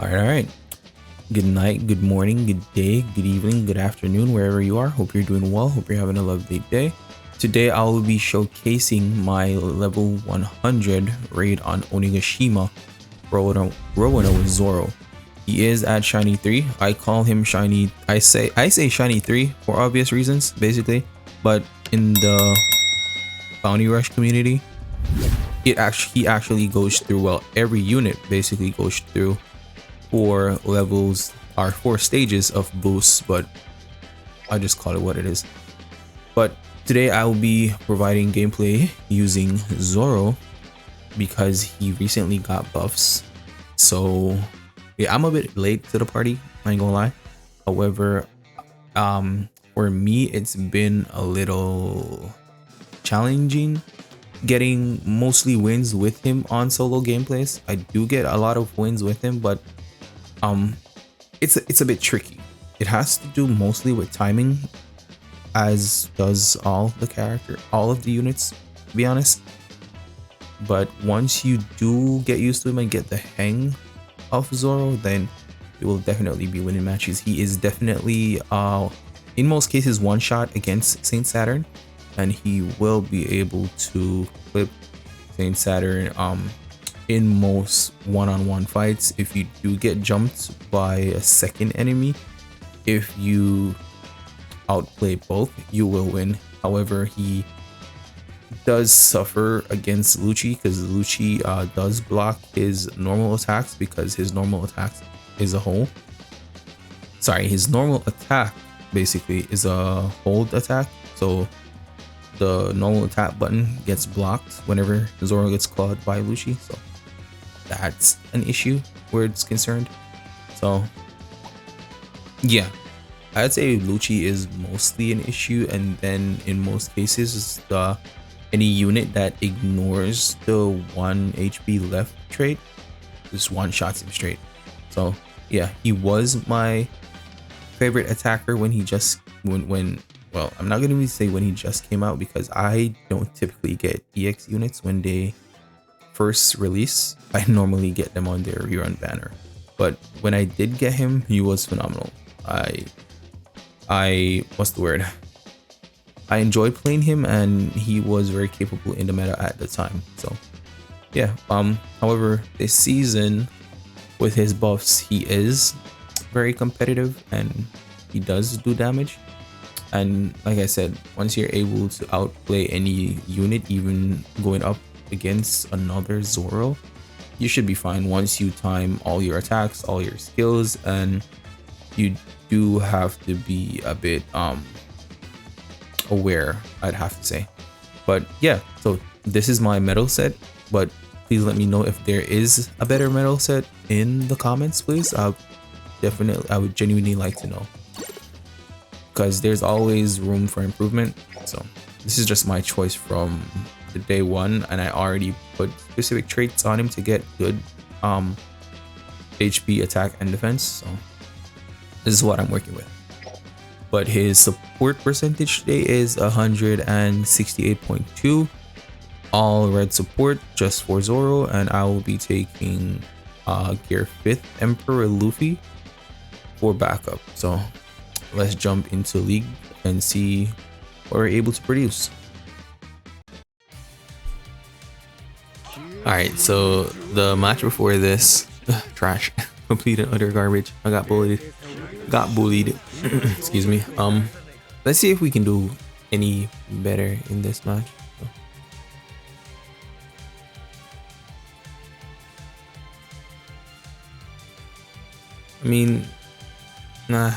All right. Good night, good morning, good day, good evening, good afternoon, wherever you are. Hope you're doing well. Hope you're having a lovely day. Today, I will be showcasing my level 100 raid on Onigashima Roanoke with Zoro. He is at Shiny 3. I call him Shiny. I say Shiny 3 for obvious reasons, basically. But in the Bounty Rush community, he actually goes through, well, every unit basically goes through 4 stages of boosts, but I'll just call it what it is. But today I will be providing gameplay using Zoro because he recently got buffs. So yeah, I'm a bit late to the party, I ain't gonna lie. However, for me it's been a little challenging getting mostly wins with him on solo gameplays. I do get a lot of wins with him, but it's a bit tricky. It has to do mostly with timing, as does all of the units, to be honest. But once you do get used to him and get the hang of Zoro, then you will definitely be winning matches. He is definitely in most cases one shot against Saint Saturn, and he will be able to flip Saint Saturn in most one-on-one fights. If you do get jumped by a second enemy, if you outplay both, you will win. However, he does suffer against Lucci because Lucci does block his normal attacks, because his normal attacks is a hole. Sorry, his normal attack basically is a hold attack, so the normal attack button gets blocked whenever Zoro gets clawed by Lucci. So that's an issue where it's concerned. So yeah, I'd say Lucci is mostly an issue, and then in most cases any unit that ignores the 1 HP left trait just one shots him straight. So yeah, he was my favorite attacker when he just well, I'm not gonna say when he just came out, because I don't typically get EX units when they first release. I normally get them on their rerun banner, but when I did get him, he was phenomenal. I what's the word? I enjoyed playing him, and he was very capable in the meta at the time. So yeah. However, this season with his buffs, he is very competitive and he does do damage. And like I said, once you're able to outplay any unit, even going up against another Zoro, you should be fine once you time all your attacks, all your skills. And you do have to be a bit aware, I'd have to say. But yeah, so this is my medal set, but please let me know if there is a better medal set in the comments, please. I would genuinely like to know, because there's always room for improvement. So this is just my choice from the day one, and I already put specific traits on him to get good HP, attack, and defense. So this is what I'm working with. But his support percentage today is 168.2, all red support just for Zoro, and I will be taking gear 5th Emperor Luffy for backup. So let's jump into League and see what we're able to produce. Alright, so the match before this, trash, complete and utter garbage. I got bullied. Excuse me. Let's see if we can do any better in this match. I mean, nah.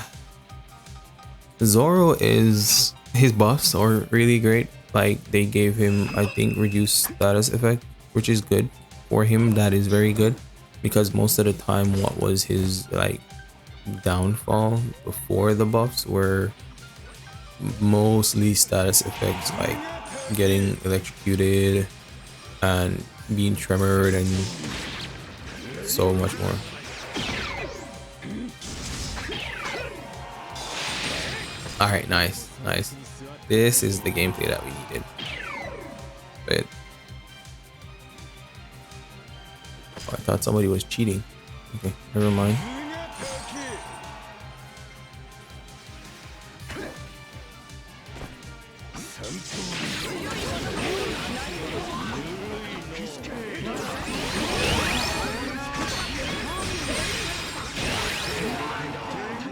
Zoro his buffs are really great. Like, they gave him, I think, reduced status effect, which is good for him. That is very good, because most of the time, what was his like downfall before the buffs were mostly status effects, like getting electrocuted and being tremored and so much more. All right, nice. This is the gameplay that we needed. But I thought somebody was cheating. Okay, never mind.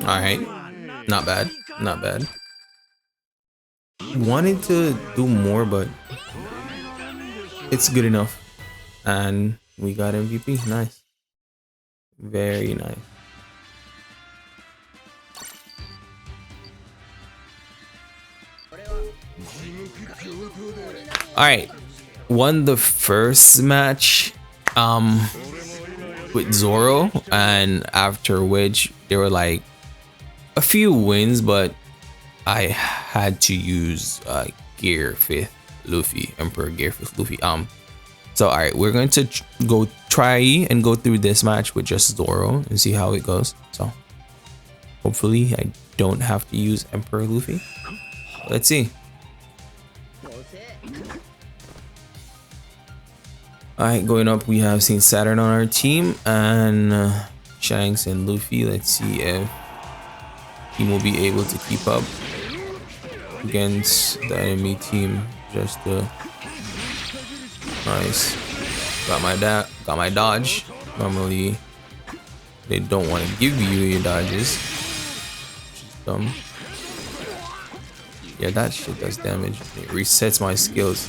Alright. Not bad. Not bad. Wanted to do more, but it's good enough. And we got MVP. Nice. Very nice. Alright. Won the first match with Zoro, and after which there were like a few wins, but I had to use Gear 5th Luffy, Emperor Gear 5th Luffy. So alright, we're going to go try and go through this match with just Zoro and see how it goes. So hopefully I don't have to use Emperor Luffy. Let's see. Alright, going up we have Saint Saturn on our team and Shanks and Luffy. Let's see if he will be able to keep up against the enemy team. Just nice. Got my dodge. Normally they don't want to give you your dodges, which is dumb. Yeah, that shit does damage. It resets my skills.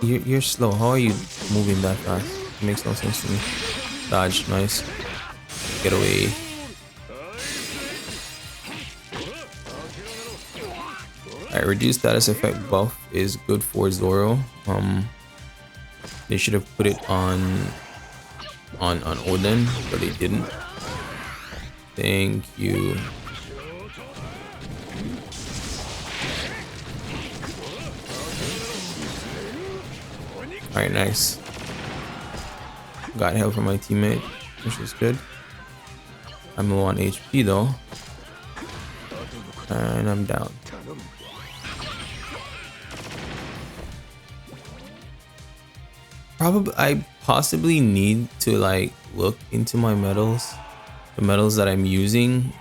You're slow. How are you moving that fast? It makes no sense to me. Dodge, nice. Get away. Alright, reduced status effect buff is good for Zoro. They should have put it on Oden, but they didn't. Thank you. Alright, nice. Got help from my teammate, which is good. I'm low on HP though. And I'm down. I possibly need to like look into my medals. The medals that I'm using,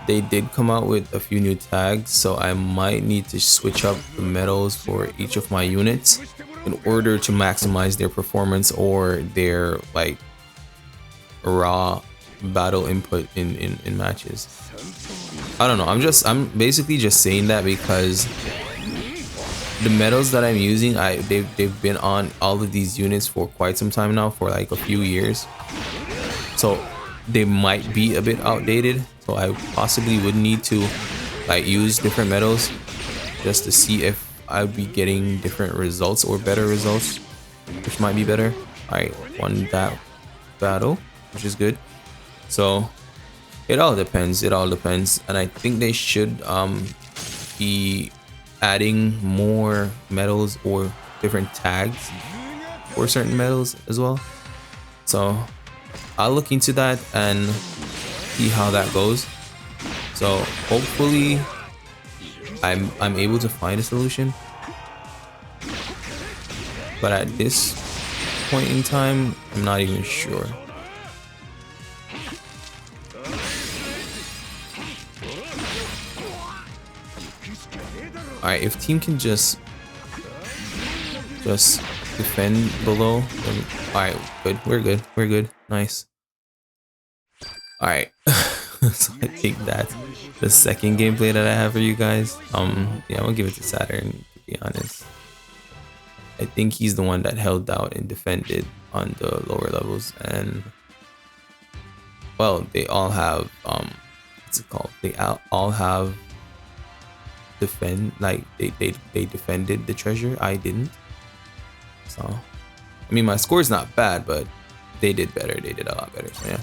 they did come out with a few new tags, so I might need to switch up the medals for each of my units in order to maximize their performance or their like raw battle input in matches. I don't know. I'm basically just saying that because the medals that I'm using, they've been on all of these units for quite some time now, for like a few years. So they might be a bit outdated. So I possibly would need to like use different medals just to see if I'd be getting different results or better results, which might be better. I won that battle, which is good. So it all depends. It all depends, and I think they should be adding more medals or different tags for certain medals as well. So I'll look into that and see how that goes. So hopefully I'm able to find a solution, but at this point in time I'm not even sure. Alright, if team can just defend below, then alright, good. We're good. Nice. Alright. So I think that's the second gameplay that I have for you guys. Yeah, I'm gonna give it to Saturn, to be honest. I think he's the one that held out and defended on the lower levels, and well, they all have what's it called? They all have they defended the treasure. I didn't. So I mean, my score's not bad, but they did better. They did a lot better. So yeah.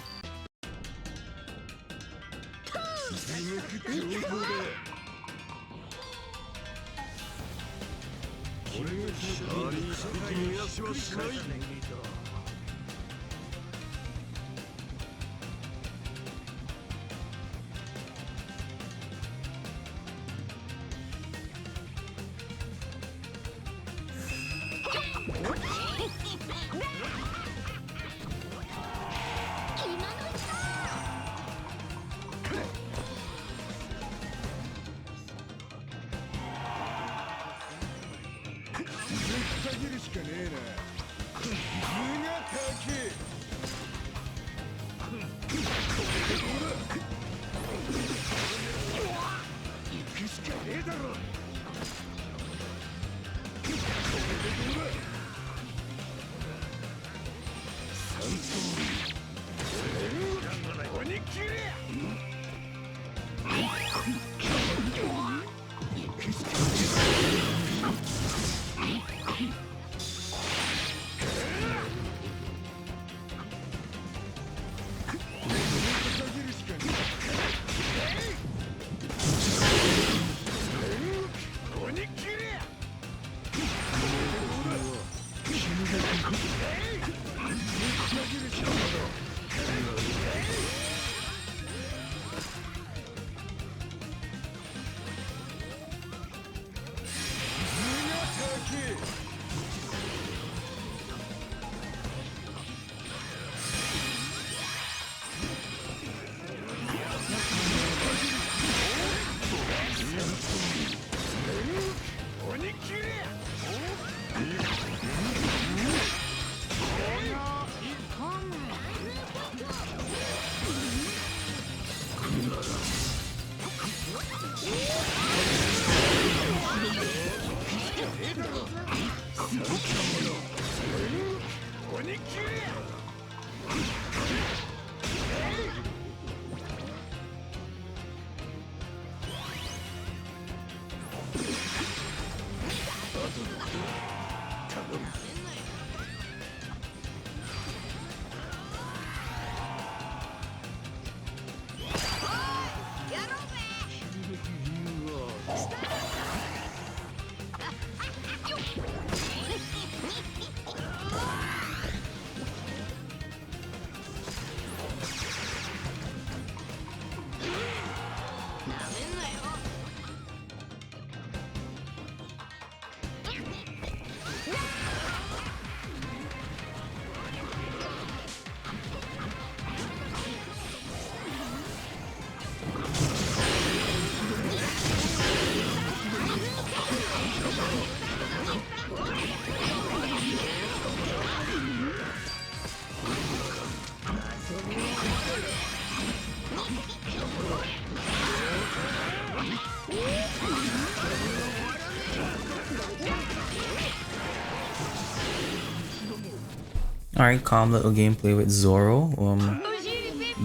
Alright, calm little gameplay with Zoro.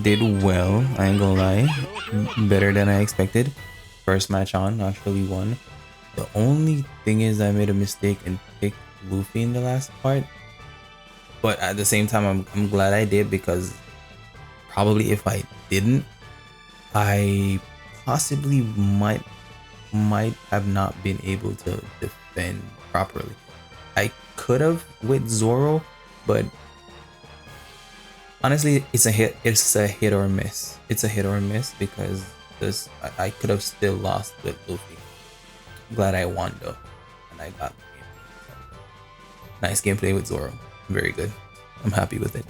Did well, I ain't gonna lie. Better than I expected. First match on, actually won. The only thing is I made a mistake and picked Luffy in the last part. But at the same time, I'm glad I did, because probably if I didn't, I possibly might have not been able to defend properly. I could have with Zoro, but honestly, it's a hit. It's a hit or miss. It's a hit or miss, because this I could have still lost with Luffy. Glad I won though, and I got the game. Nice gameplay with Zoro. Very good. I'm happy with it.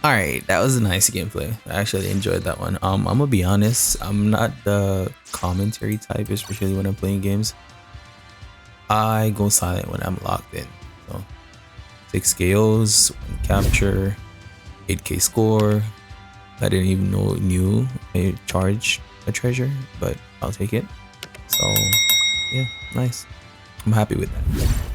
Alright, that was a nice gameplay. I actually enjoyed that one. I'm gonna be honest, I'm not the commentary type, especially when I'm playing games. I go silent when I'm locked in. So 6 KOs, 1 capture, 8k score. I didn't even know knew I charged a treasure, but I'll take it. So yeah, nice. I'm happy with that.